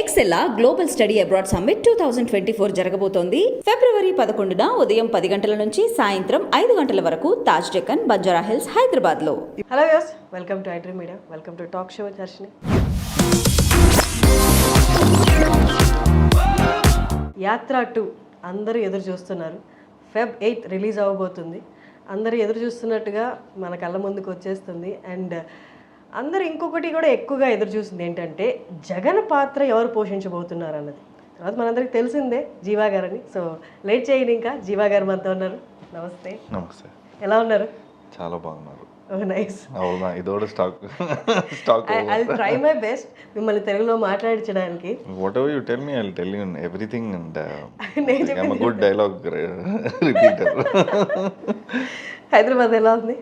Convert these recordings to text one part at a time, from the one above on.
ఎక్సెల్లా global study abroad summit 2024 జరగబోతోంది. ఫిబ్రవరి 11న ఉదయం 10 గంటల నుంచి సాయంత్రం 5 గంటల వరకు తాజ్ డెక్కన్, బంజారా హిల్స్, హైదరాబాద్లో. Hello viewers, welcome to iDream media. Welcome to talk show with Harshini. యాత్ర 2 అందరూ ఎదురు చూస్తున్నారు. Feb 8 రిలీజ్ అవ్వబోతుంది. అందరూ ఎదురు చూస్తున్నట్టుగా మన కళ్ళ ముందుకు వచ్చేస్తుంది. అండ్ అందరు ఇంకొకటి కూడా ఎక్కువగా ఎదురు చూసింది ఏంటంటే జగన్ పాత్ర ఎవరు పోషించబోతున్నారు అన్నది. తర్వాత మనందరికి తెలిసిందే జీవా గారని. సో లేట్ చేయండి, ఇంకా జీవా గారు మనతో ఉన్నారు. నమస్తే. నమస్తే. ఎలా ఉన్నారు? చాలా బాగున్నారు. నైస్. అవునా, ఇదోడ స్టాక్ ఐ ట్రై మై బెస్ట్ మిమ్మల్ని తెలుగులో మాట్లాడించడానికి. Whatever you tell me I will tell you everything. And I am a good dialogue repeater. Hyderabad ఎలా ఉంది?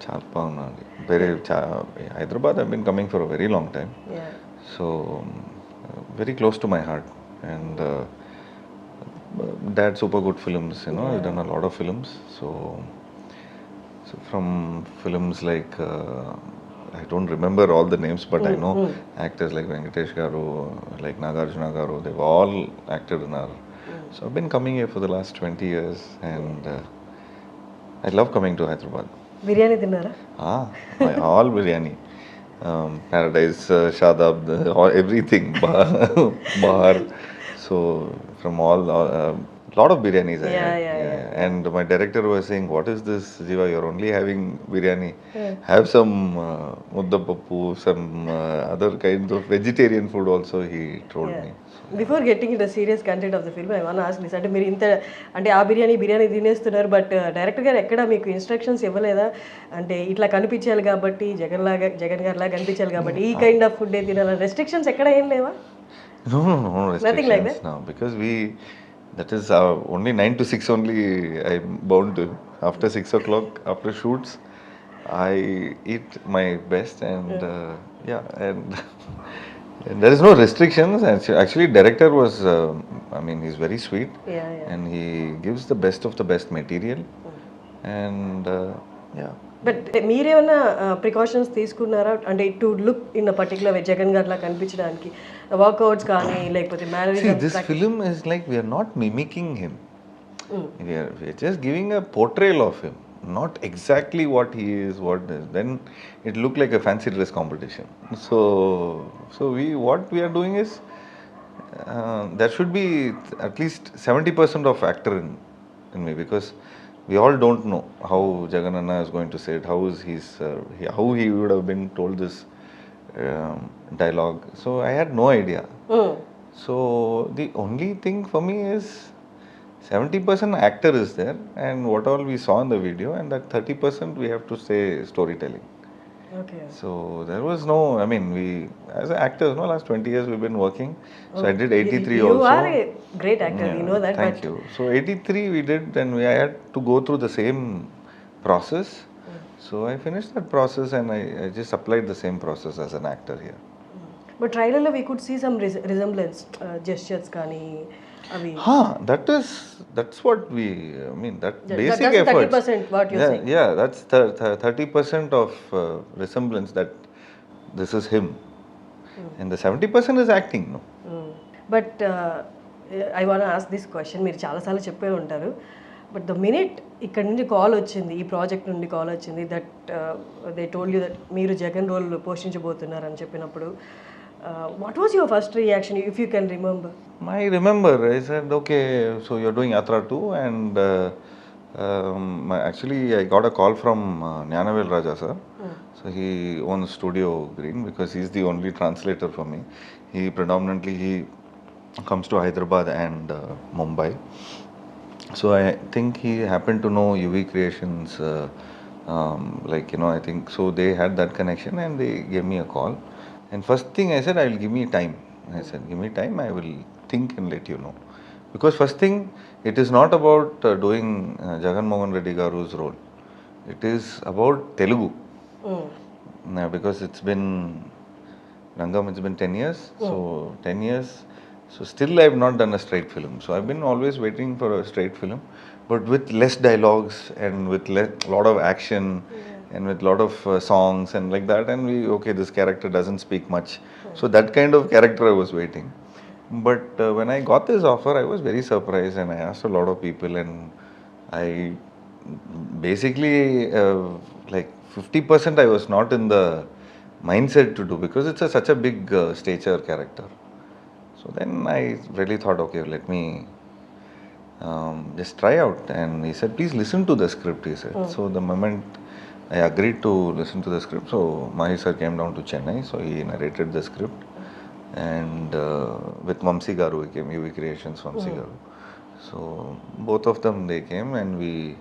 చాలా బాగున్నాను. Hyderabad I been coming for a very long time. So very close to my heart. And dad super good films, you know. I've done a lot of films. So from films like I don't remember all the names, but I know actors like Venkatesh garu, like Nagarjuna garu, they've all acted in our so I've been coming here for the last 20 years, and I love coming to Hyderabad. Biryani తిన్నారా? All biryani. Paradise, Shadab, everything. Bar. So from all lot of biryanis I had. Yeah. And my director was saying, what is this, Jiva, you're only having biryani. Have some mudda pappu, some other kinds of vegetarian food also, he told me. Before getting in the serious content of the film, I want ask this. అంటే మీరు ఇంత అంటే ఆ బిర్యానీ తినేస్తున్నారు, but director గారు ఎక్కడ మీకు instructions ఇవ్వలేదా? అంటే ఇట్లా కనిపించాలి కాబట్టి, జగన్ గారి లాగా కనిపించాలి కాబట్టి ఈ కైండ్ ఆఫ్ ఫుడ్ తినాలి, రెస్ట్రిక్షన్స్ ఎక్కడ ఏం లేవా? No restrictions. Nothing like that? No, because that is only 9 to 6 only I'm bound to. After 6 o'clock, after shoots, I eat my best, and and there is no restrictions. Actually, director was, I mean, he's very sweet, and he gives the best of the best material, and but మీరేమన్నా precautions తీసుకున్నారా? అంటే to look in a particular way, Jagan గారిలా కనిపించడానికి workouts కానీ లేకపోతే mannerism? This film is like we are not mimicking him. We are just giving a portrayal of him, not exactly what he is. Then it looked like a fancy dress competition. So what we are doing is there should be at least 70% of actor in me, because we all don't know how Jagan Anna is going to say it, how he would have been told this dialogue. So I had no idea. So the only thing for me is 70% actor is there, and what all we saw in the video, and that 30% we have to say storytelling. Okay. So there was no, I mean, we as actors, no, last 20 years we've been working. So I did 83 you also. You are a great actor, we know that. Thank you. So 83 we did, and I had to go through the same process. So I finished that process, and I just applied the same process as an actor here. But trailer lo we could see some resemblance, gestures kani avi. That's what we, I mean, that basic that's effort. 30% what you're saying. Yeah, that's 30% of resemblance, that this is him. And the 70% is acting, no? But I want ask this question. మీరు చాలాసార్లు చెప్పే ఉంటారు, but the minute ఇక్కడ నుండి call వచ్చింది, ఈ project నుండి call వచ్చింది, that they told you that మీరు జగన్ రోల్ పోషించబోతున్నారు అని చెప్పినప్పుడు, what was your first reaction, if you can remember? I remember, I said, okay, so you're doing Yatra2, and actually I got a call from Nyanavel Raja sir. So he owns Studio Green, because he's the only translator for me. He predominantly comes to Hyderabad and Mumbai. So I think he happened to know UV Creations, like, you know, I think so they had that connection, and they gave me a call. And first thing I said, I will give me time. I said, give me time, I will think and let you know. Because first thing, it is not about doing Jagan Mohan Reddy Garu's role. It is about Telugu. Because it's been 10 years. So 10 years. So still I have not done a straight film. So I've been always waiting for a straight film, but with less dialogues and with lot of action, and with lot of songs and like that. And this character doesn't speak much. So that kind of character I was waiting. But when I got this offer, I was very surprised, and I asked a lot of people, and I basically like 50% I was not in the mindset to do, because it's such a big stature character. So then I really thought, okay, let me just try out. And he said, please listen to the script, he said. So the moment I agreed to listen to the script, so Mahi sir came down to Chennai, so he narrated the script. And with Vamsi Garu, he came, UV Creations Vamsi Garu. So both of them, they came, and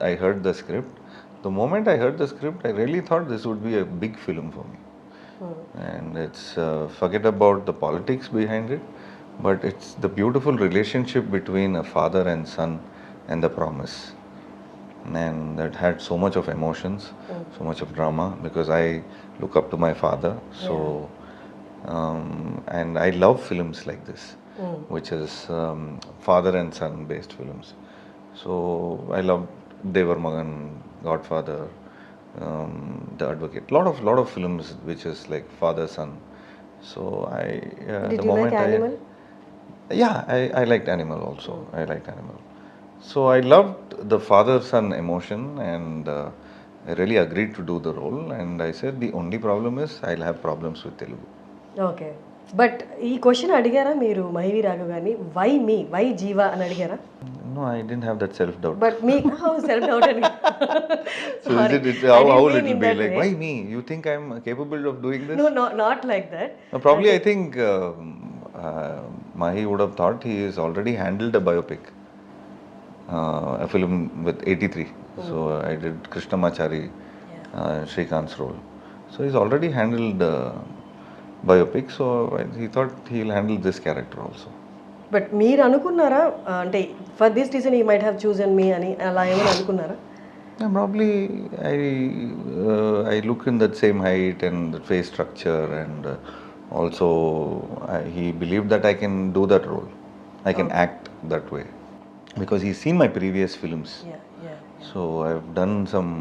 I heard the script. The moment I heard the script, I really thought this would be a big film for me. And it's forget about the politics behind it, but it's the beautiful relationship between a father and son and the promise. And that had so much of emotions, so much of drama, because I look up to my father. So, and I love films like this, which is father and son based films. So I love Devar Magan, Godfather, The Advocate. Lot of films which is like father son. So Did the you like moment Animal? yeah, I liked Animal also. I liked Animal. So I loved the father-son emotion, and I really agreed to do the role. And I said the only problem is I'll have problems with Telugu. Okay but ఈ question అడిగారా మీరు మహివి రాఘవ్ గారిని why జీవా అని అడిగారా No, I didn't have that self-doubt. But me self doubt అని So is how it will be like? Why me? You think I'm capable of doing this? No not like that Probably I think Mahi would have thought he has already handled a biopic, a film with 83. So I did Krishnamachari, Shrikant's role. So he's already handled biopic. So he thought he'll handle this character also. But మీరు అనుకున్నారా అంటే for this reason he might have chosen మీ అని అలా ఏమైనా అనుకున్నారా Yeah, probably I look in that same height and the face structure, and also he believed that I can do that role. I can act that way, because he's seen my previous films. Yeah. So I've done some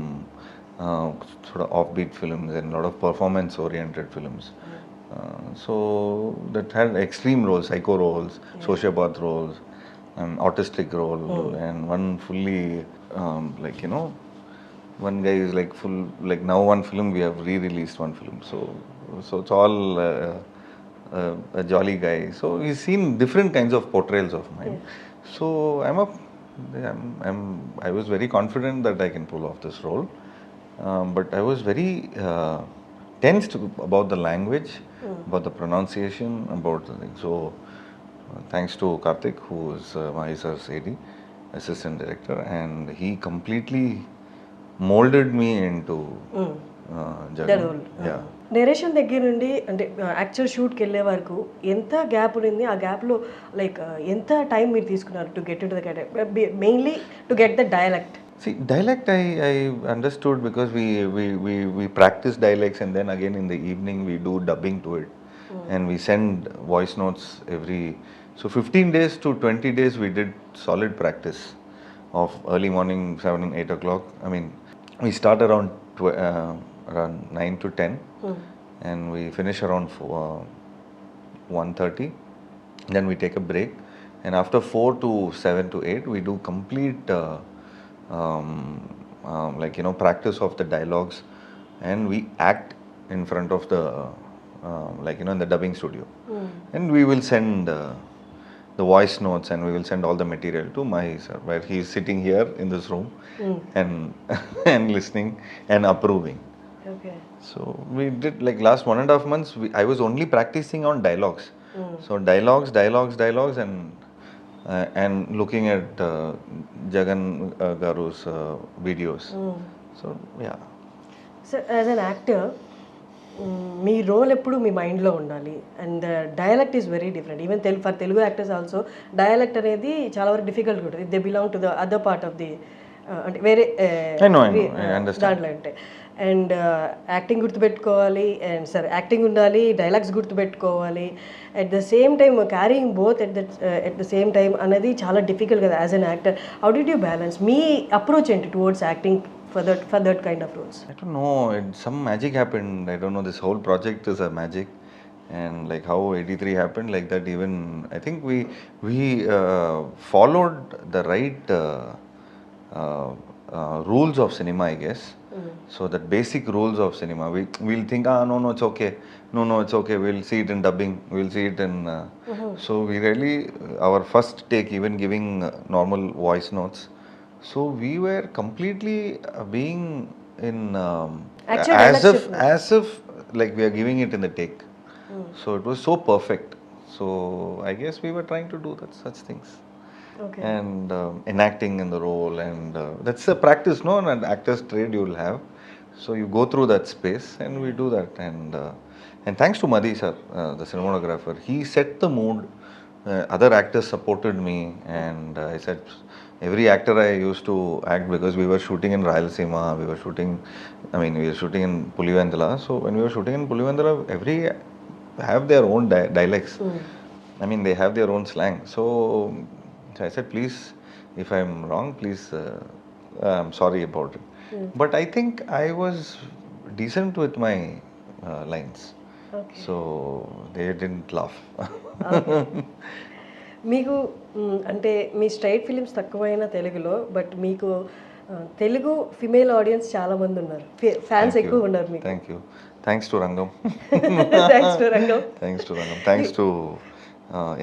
sort of offbeat films and a lot of performance-oriented films. So that had extreme roles, psycho roles, sociopath roles, autistic role, and one fully like one guy is like full, like now one film we have re-released one film. So it's all a jolly guy. So he's seen different kinds of portrayals of mine. So I was very confident that I can pull off this role. But I was very tensed about the language, about the pronunciation, about the thing. So thanks to Karthik, who is Mahi sir's AD, assistant director, and he completely molded me into Jagan. Yeah. Narration దగ్గర నుండి అంటే actual షూట్కి వెళ్ళే వరకు ఎంత gap ఉండింది ఆ గ్యాప్లో like ఎంత టైం మీరు తీసుకున్నారు to get to the character mainly to get the dialect See, dialect I understood, because we practice dialects, and then again in the evening we do dubbing to it, and we send voice notes every. So 15 days to 20 days we did solid practice of early morning 7 and 8 o'clock. I mean, we start around 9 to 10, and we finish around 1:30. Then we take a break, and after 4 to 7 to 8 we do complete like practice of the dialogues, and we act in front of the like in the dubbing studio, and we will send the voice notes, and we will send all the material to Mahi sir, where he is sitting here in this room and and listening and approving. Okay So we did like last 1.5 months I was only practicing on dialogues. So dialogues, and looking at Jagan Garu's videos. So yeah. So as an actor మీ role ఎప్పుడు మీ మైండ్లో ఉండాలి and dialect is very different even for Telugu actors also dialect అనేది చాలా వరకు difficult ఉంటుంది they belong to the other part of the అంటే వేరే I understand. దాంట్లో అంటే అండ్ యాక్టింగ్ గుర్తుపెట్టుకోవాలి అండ్ సరే యాక్టింగ్ ఉండాలి డైలాగ్స్ గుర్తుపెట్టుకోవాలి at the same time carrying both at the same time అనేది చాలా డిఫికల్ట్ కదా as an actor how did you balance మీ అప్రోచ్ ఏంటి towards acting for that kind of roles? I don't know, some magic happened. I don't know, this whole project is a magic, and like how 83 happened, like that. Even I think we followed the right uh, rules of cinema, I guess. So that basic rules of cinema, we'll think, no, it's okay, no, it's okay, we'll see it in dubbing, we'll see it in so we really our first take, even giving normal voice notes, so we were completely being in Actual as dialogue if చెప్పిన. like we are giving it in the take. So it was so perfect. So I guess we were trying to do that such things, okay. and enacting in the role, and that's a practice, no, an actor's trade you will have. So you go through that space, and we do that, and thanks to Madhi sir, the cinematographer, he set the mood. Other actors supported me, and I said every actor I used to act, because we were shooting in Rayalaseema, we were shooting, I mean, we were shooting in Pulivendala. So when we were shooting in Pulivendala, every have their own dialects. I mean, they have their own slang. So I said, please, if I'm wrong, please, I'm sorry about it. But I think I was decent with my lines. Okay. So they didn't laugh. మీకు అంటే మీ straight films తక్కువైన తెలుగులో, but మీకు Telugu female audience చాలా మంది ఉన్నారు, fans Thank ఎక్కువ you. ఉన్నారు మీకు. Thank you. Thanks to Rangam. Thanks to రంగం. Thanks to Rangam. Thanks to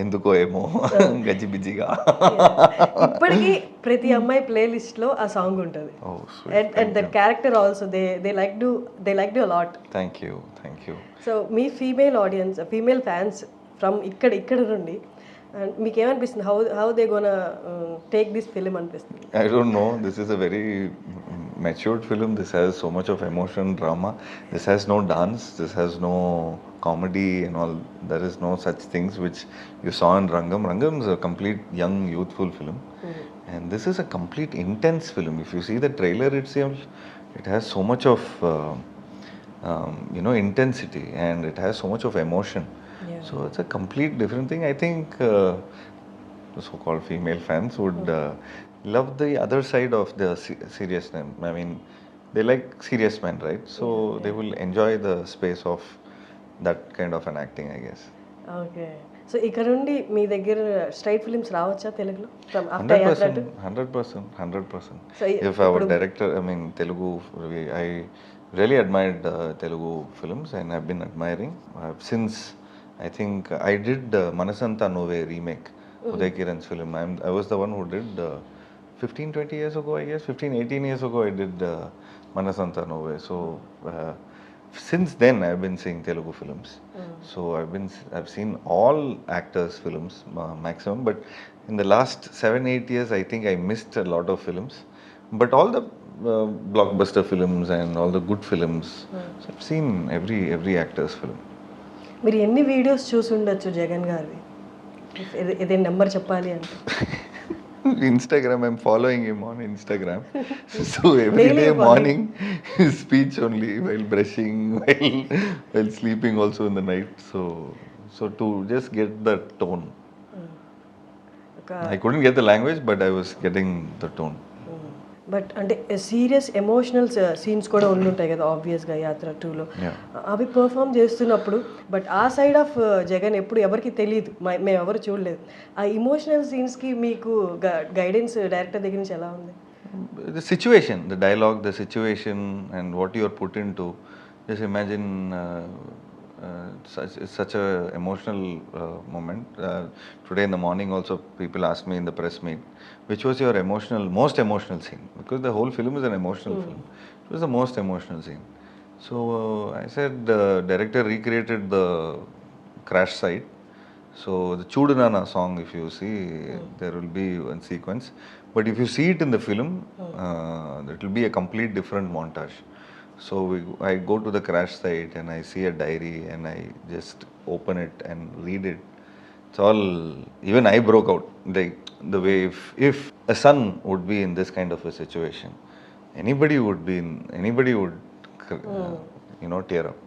ఎందుకో ఏమో గజిబిజిగా. ఇప్పటికీ ప్రతి అమ్మాయి ప్లేలిస్ట్లో ఆ సాంగ్ ఉంటుంది. Oh, sweet. And that character also they like do a lot. Thank you. Thank you. So మీ female audience, female fans from ఇక్కడ నుండి మీకు ఏమనిపిస్తుంది? How they gonna take this film అనిపిస్తుంది? I don't know. This is a very matured film. This has so much of emotion, drama. This has no dance. This has no comedy and all. There is no such things which you saw in Rangam. Rangam is a complete young, youthful film. And this is a complete intense film. If you see the trailer itself, it has so much of, intensity, and it has so much of emotion. Yeah. So it's a complete different thing. I think the so-called female fans would love the other side of the seriousness. I mean, they like serious men, right? So they will enjoy the space of that kind of an acting, I guess. Okay. So ఇక్కడ నుండి మీ దగ్గర straight films రావచ్చా తెలుగులో? From after యాత్ర 2? 100%. So, If our director, I mean, Telugu, I really admired Telugu films, and I've been admiring since, I think I did Manasanta Nove remake, Uday Kiran's film. I was the one who did 15-20 years ago, I guess, 15-18 years ago, I did Manasanta Nove. So since then I've been seeing Telugu films. So I've seen all actors' films maximum, but in the last 7-8 years I think I missed a lot of films. But all the blockbuster films and all the good films, so I've seen every actor's film. మీరు ఎన్ని videos చూసి ఉండొచ్చు జగన్ గారివి? ఏదైనా number చెప్పాలి అంటే? Instagram, I'm following him on Instagram. So every day morning, his speech only, while brushing, while sleeping also in the night. So to just get the tone. I couldn't get the language, but I was getting the tone. But అంటే serious emotional scenes కూడా ఉండుంటాయి కదా ఆబ్వియస్గా యాత్ర 2లో. Yeah. అవి perform చేస్తున్నప్పుడు, but ఆ side of Jagan ఎప్పుడు ఎవరికి తెలియదు, మేము ఎవరు చూడలేదు. ఆ ఇమోషనల్ సీన్స్కి మీకు గైడెన్స్ డైరెక్టర్ దగ్గర నుంచి ఎలా ఉంది? The situation, the dialogue, the situation, and what you are put into. Just imagine such a emotional moment. Today in the morning also, people asked me in the press meet, which was your most emotional scene? Because the whole film is an emotional film. It was the most emotional scene. So I said, director recreated the crash site. So the Chudunana song, if you see, there will be one sequence. But if you see it in the film, it will be a complete different montage. So I go to the crash site and I see a diary and I just open it and read it. It's all, even I broke out. The way if a son would be in this kind of a situation, anybody would tear up.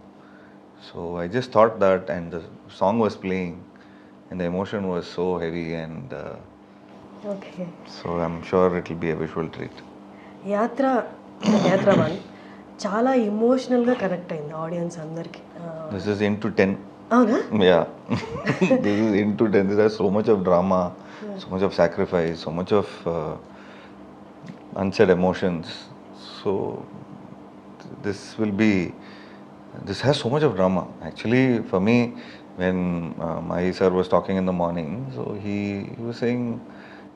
So I just thought that, and the song was playing, and the emotion was so heavy, and okay. so I'm sure it will be a visual treat. యాత్ర 1 చాలా ఇమోషనల్గా connect అయింది audience అందరికీ. This is into 10. అవునా? Yeah. This is into tenth. There's so much of drama, so much of sacrifice, so much of unsaid emotions. So this will be. This has so much of drama. Actually, for me, when my sir was talking in the morning, so he was saying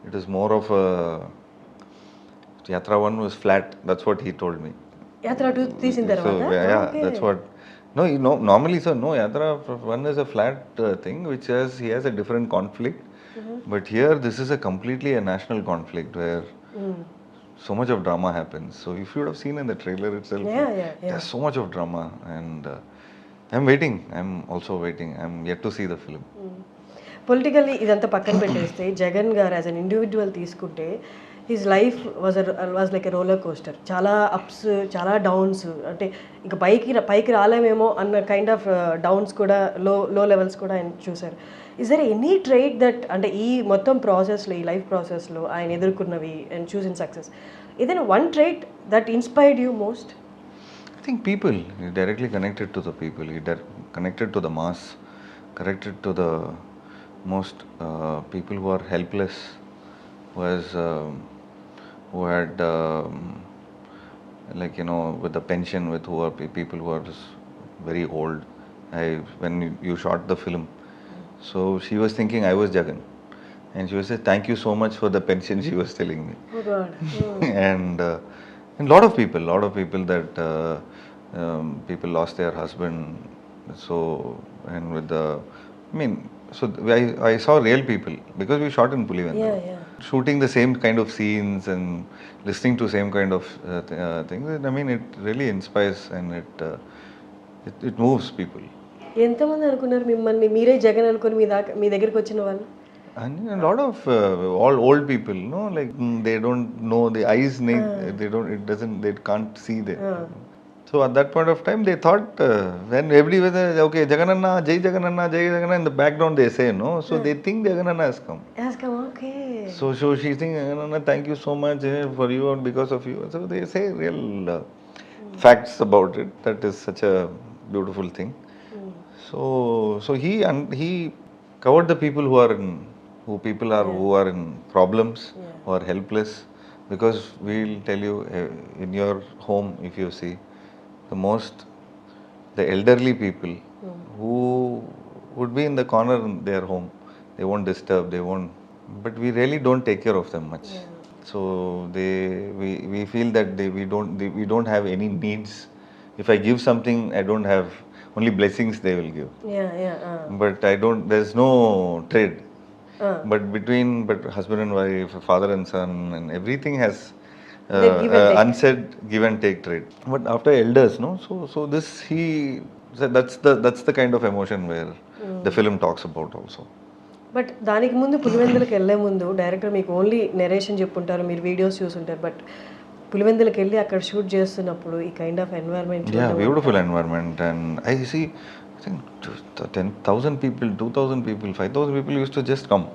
it is more of a. Yatra 1 was flat. That's what he told me. యాత్ర 2 తీసిన So తర్వాత? yeah, okay. that's what. No, you know, normally, sir, no, Yatra 1 is a flat thing which he has a different conflict. But here, this is a completely a national conflict where so much of drama happens. So if you would have seen in the trailer itself, Yeah. there's so much of drama, and I'm waiting. I'm also waiting. I'm yet to see the film. Politically ఇదంతా పక్కన పెట్టేస్తే జగన్ గారు as an individual తీసుకుంటే his life was like a roller coaster. చాలా apps, చాలా downs, అంటే ఇంకా పైకి రాలేమేమో అన్న కైండ్ ఆఫ్ డౌన్స్ కూడా, లో లెవెల్స్ కూడా ఆయన చూశారు. Is there any trait that, అంటే ఈ మొత్తం ప్రాసెస్లో, ఈ లైఫ్ ప్రాసెస్లో ఆయన ఎదుర్కొన్నవి అండ్ చూస్ ఇన్ సక్సెస్, ఏదైనా one trait that inspired you most? I think people. He directly connected to the people. He connected to the mass, connected to the most people who are helpless, who had like, you know, with the pension, with who are people who are very old. When you shot the film, so she was thinking I was Jagan, and she was saying thank you so much for the pension. She was telling me. Oh God. And a lot of people that people lost their husband. So, and with the, I mean, so I saw real people because we shot in Pulivendula. Yeah. Shooting the same kind of scenes and listening to same kind of things. I mean, it really inspires, and it moves people. ఎంతమంది అనుకున్నారు మిమ్మల్ని మీరే జగన్ అనుకుని మీ దగ్గరికి వచ్చిన వాళ్ళు? And a lot of all old people, no, like they don't know the eyes. They don't. It doesn't. They can't see them. So at that point of time, they thought when everywhere, okay, Jagananna, Jai Jagananna, Jai Jagananna, in the background they say no. So they think Jagananna has come. Okay. So she thinks, Jagananna, thank you so much for you and because of you. So they say real facts about it. That is such a beautiful thing. So he covered the people who are in problems, who are helpless. Because we'll tell you, in your home, if you see, the elderly people who would be in the corner in their home, they won't disturb, but we really don't take care of them much. So we feel that we don't have any needs. If I give something, I don't have, only blessings they will give. But there's no trade. But husband and wife, father and son, and everything has unsaid give and take trade. But after elders, no, so this that's the kind of emotion where the film talks about also. But దానికి ముందు పులివెందులకు వెళ్ళే ముందు director మీకు only narration చెప్పుంటారు, మీరు videos చూసుంటారు. But పులివెందులకు వెళ్ళి అక్కడ షూట్ చేస్తున్నప్పుడు ఈ kind of environment, beautiful environment. And I think 10,000 people, 2,000 people, 5,000 people used to just come.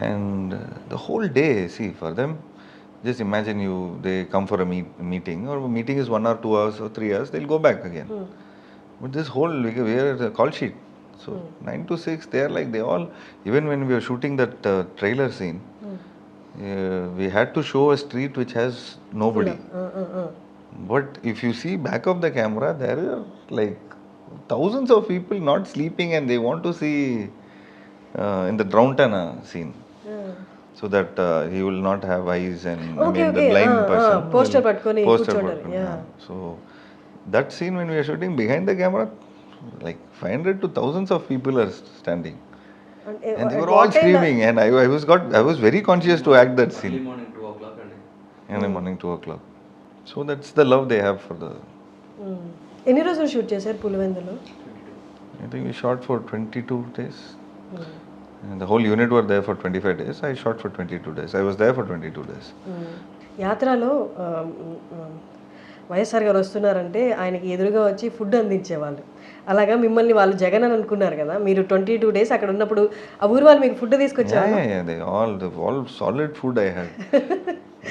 And the whole day, see, for them, just imagine they come for a meeting, or a meeting is 1 or 2 hours or 3 hours, they'll go back again. But this whole, we are a call sheet. So 9 to 6, they are like, they all, even when we were shooting that trailer scene, we had to show a street which has nobody. But if you see back of the camera, there are like thousands of people not sleeping, and they want to see in the Drauntana scene. So that he will not have eyes, and the blind person. Poster patkoni Poster. So that scene when we are shooting, behind the camera, like 500 to thousands of people are standing, and they were all screaming, and I was very conscious to act that scene. Early morning 2 o'clock. Early morning 2 o'clock. So that's the love they have for the. ఎన్ని రోజులు shoot చేశారు పులివెందులో? I think we shot for 22 days. And the whole unit were there for 25 days. I shot for 22 days. I was there for 22 days. యాత్రలో వైఎస్ఆర్ గారు వస్తున్నారంటే ఆయనకి ఎదురుగా వచ్చి food అందించేవాళ్ళు. అలాగా మిమ్మల్ని వాళ్ళు జగన్ అని అనుకున్నారు కదా, మీరు 22 days అక్కడ ఉన్నప్పుడు ఆ ఊరు వాళ్ళు మీకు ఫుడ్ తీసుకొచ్చారు? They all solid food I had.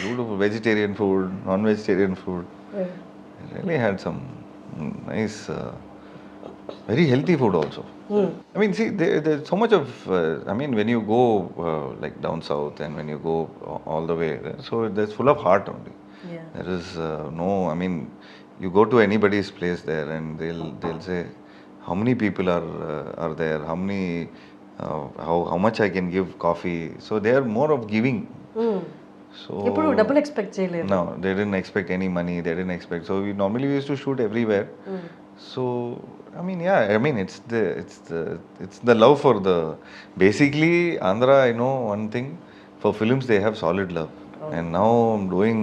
Beautiful vegetarian food, non-vegetarian food. I really had some nice, very healthy food also. I mean, see, there's so much of, I mean, when you go like down south and when you go all the way there, so there's full of heart only. Yeah. There is no, I mean, you go to anybody's place there and they'll say, how many people are there? How many, how much I can give coffee? So they are more of giving. So ఇప్పుడు డబ్బులు expect చేయలేదు. no, they didn't expect any money. They didn't expect. So we used to shoot everywhere. So I mean, yeah, I mean it's the love for the. Basically, Andhra, I know one thing. For films, they have solid love. And now I'm doing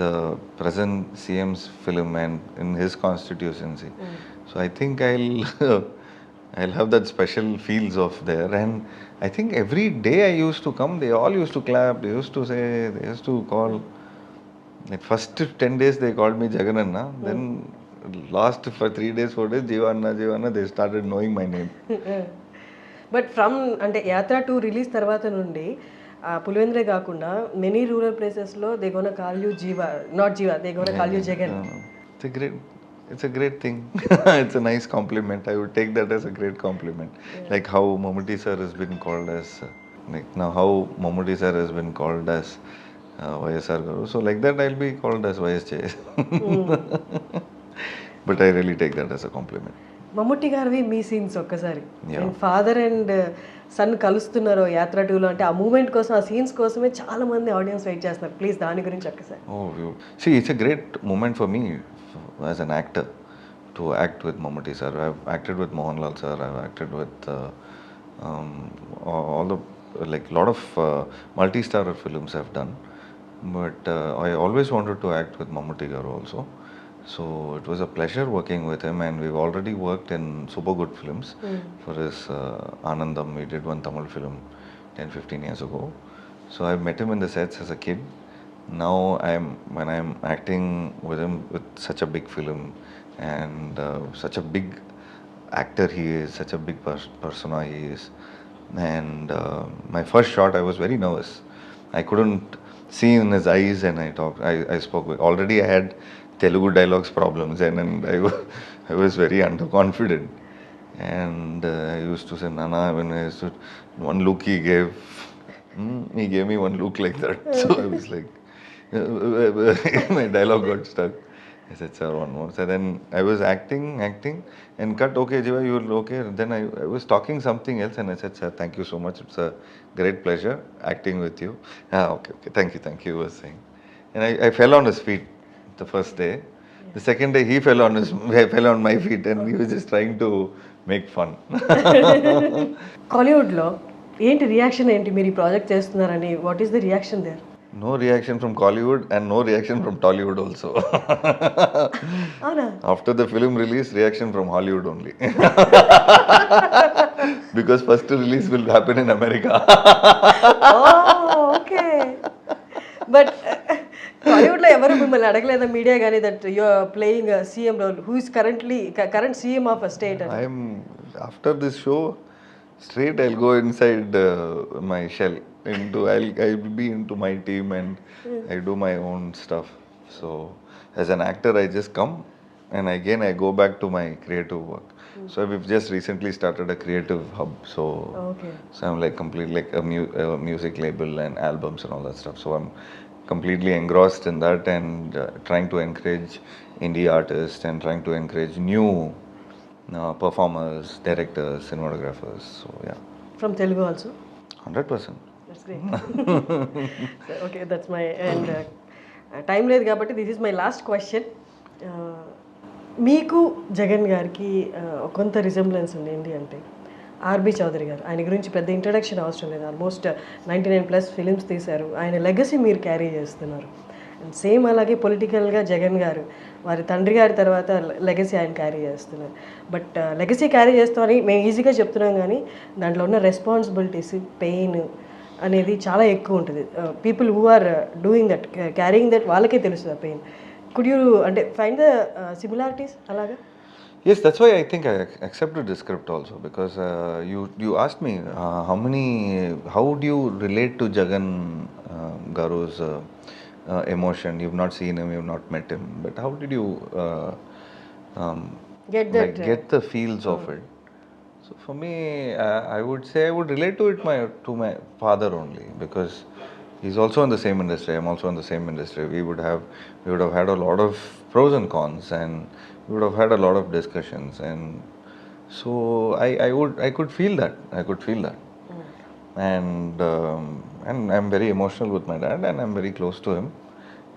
the present CM's film and in his constituency. So I think I'll have that special feels of there. And I think every day I used to come, they all used to clap. They used to say, they used to call. Like first 10 days they called me Jagan Anna. Then last for 3 days, 4 days, Jiiva Anna, they started knowing my name. But from అంటే Yatra 2 release తర్వాత నుండి పులివెందులే కాకుండా many rural ప్లేసెస్లో they gonna call you Jeeva, not Jeeva, they gonna call you Jagan. It's a great thing. It's a nice compliment. I would take that as a great compliment. Like how Mammootty sir has been called as, like now how Mammootty sir has been called as YSR Garu. So like that I'll be called as YSJ. But I really take that as a compliment. Mammootty గారివి మీ scenes ఒక్కసారి Yeah. Father and son కలుస్తున్నారు యాత్ర 2లో అంటే ఆ moment కోసం, ఆ scenes కోసమే చాలా మంది ఆడియన్స్ వెయిట్ చేస్తున్నారు. ప్లీజ్ దాని గురించి ఒక్కసారి. Oh, see, it's a great moment for me as an actor to act with Mammootty sir. I've acted with Mohanlal sir. I've acted with all the like lot of multi-star films I've done. But I always wanted to act with Mammootty garu also. So it was a pleasure working with him, and we've already worked in super good films. For his Anandam, we did one Tamil film 10-15 years ago. So I met him in the sets as a kid. Now when I'm acting with him with such a big film and such a big actor he is, such a big persona he is. And my first shot, I was very nervous. I couldn't see in his eyes, and I spoke with, already I had Telugu dialogues problems, and I was very underconfident. And I used to say, Nana, when I used to, one look he gave me one look like that. So I was like, my dialogue got stuck. I said, sir, one more. So then I was acting, and cut, okay, Jiva, you will okay. Then I was talking something else, and I said, sir, thank you so much. It's a great pleasure acting with you. Okay, thank you, he was saying. And I fell on his feet the first day. The second day, he fell on my feet, and he was just trying to make fun. కాలీవుడ్లో ఏంటి reaction, ఏంటి మీరు ఈ project చేస్తున్నారని? What is the reaction there? No reaction from Collywood and no reaction from Tollywood also. అవునా? After the film release, reaction from Hollywood only. Because first release will happen in America. Okay. But టాలీవుడ్లో ఎవరు మిమ్మల్ని అడగలేదా media కానీ that you are playing CM role, who is current CM of a state? After this show, straight I'll go inside my shell. I'll be into my team, and I do my own stuff. So as an actor, I just come, and again I go back to my creative work. So we've just recently started a creative hub. So I'm like completely like a music label and albums and all that stuff. So I'm completely engrossed in that, and trying to encourage indie artists and trying to encourage new performers, directors, cinematographers. So yeah. From Telugu also? 100%. That's great. Okay, that's my and time లేదు కాబట్టి this is my last question. మీకు జగన్ గారికి కొంత resemblance ఉంది ఏంటి అంటే RB Chowdary గారు. ఆయన గురించి పెద్ద ఇంట్రడక్షన్ అవసరం లేదు. ఆల్మోస్ట్ 99+ ఫిలిమ్స్ తీశారు. ఆయన లెగసీ మీరు క్యారీ చేస్తున్నారు. అండ్ సేమ్ అలాగే పొలిటికల్గా జగన్ గారు వారి తండ్రి గారి తర్వాత లెగసీ ఆయన క్యారీ చేస్తున్నారు. బట్ లెగసీ క్యారీ చేస్తామని మేము ఈజీగా చెప్తున్నాం, కానీ దాంట్లో ఉన్న రెస్పాన్సిబిలిటీస్, పెయిన్ అనేది చాలా ఎక్కువ ఉంటుంది. People who are doing that, carrying that, వాళ్ళకే తెలుస్తుంది ఆ పెయిన్. కుడ్ యూ అంటే ఫైండ్ ద సిమిలారిటీస్ అలాగా? Yes, that's why I think I accepted the script also, because you asked me how do you relate to Jagan Garu's emotion? You've not seen him, you've not met him, but how did you Get that get the feels of it? So for me, I would say I would relate to it to my father only, because he's also in the same industry. I'm also in the same industry. We would have had a lot of pros and cons, and we would have had a lot of discussions, and so I could feel that. I could feel that. And I'm very emotional with my dad, and I'm very close to him,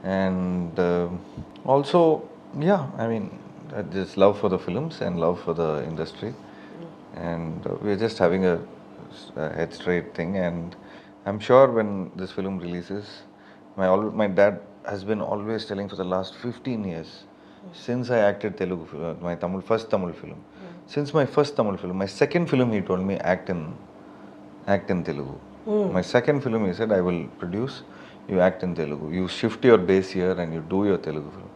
and also, yeah, I mean, just love for the films and love for the industry, and we're just having a head straight thing, and I'm sure when this film releases, my dad has been always telling for the last 15 years, since I acted Telugu, my first Tamil film, since my first Tamil film, my second film, he told me act in Telugu. My second film, he said, I will produce, you act in Telugu. You shift your base here and you do your Telugu film.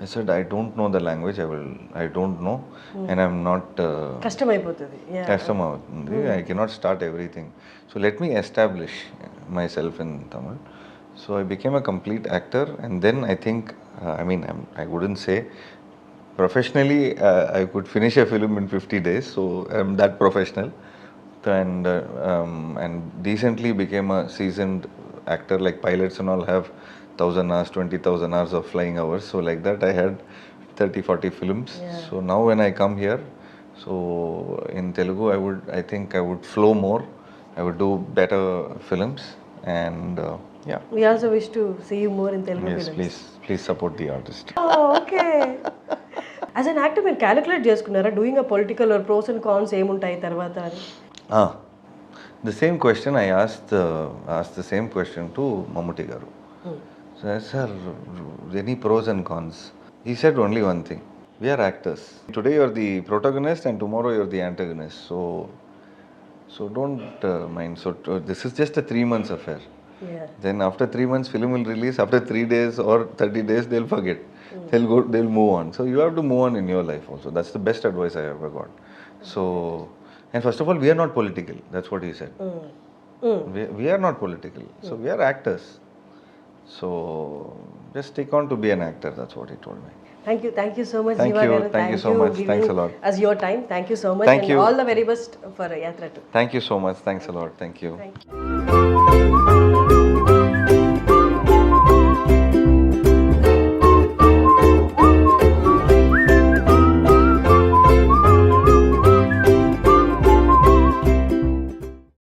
I said, I don't know the language, I don't know, and I'm not... కష్టమైపోతుంది. కష్టమవుతుంది. I cannot start everything. So let me establish myself in Tamil. So I became a complete actor, and then I think, I wouldn't say professionally, I could finish a film in 50 days, so I'm that professional. And decently became a seasoned actor. Like pilots and all have 1,000 hours, 20,000 hours of flying hours. So like that, I had 30, 40 films. So now when I come here, so in Telugu, I think I would flow more. I would do better films, and yeah. We also wish to see you more in Telugu Yes, films. please support the artist. Okay. As an actor మీరు calculate చేసుకున్నారా doing a political or pros and cons ఏముంటాయి తర్వాత అని? The same question I asked the same question to Mammootty garu. So I said, sir, any pros and cons? He said only one thing: we are actors. Today you're the protagonist, and tomorrow you're the antagonist. So don't mind. So this is just a 3 months affair. Then after 3 months, film will release. After 3 days or 30 days, they'll forget. They'll move on. So you have to move on in your life also. That's the best advice I ever got. So, and first of all, we are not political. That's what he said. We are not political. So we are actors. So just take on to be an actor. That's what he told me. Thank you so much, Thank Jiiva you. garu. Thank you so much. Thanks a lot. As your time. Thank you so much. Thank and you. all the very best for Yatra2. Thank you so much. Thanks a lot. Thank you. Thank you.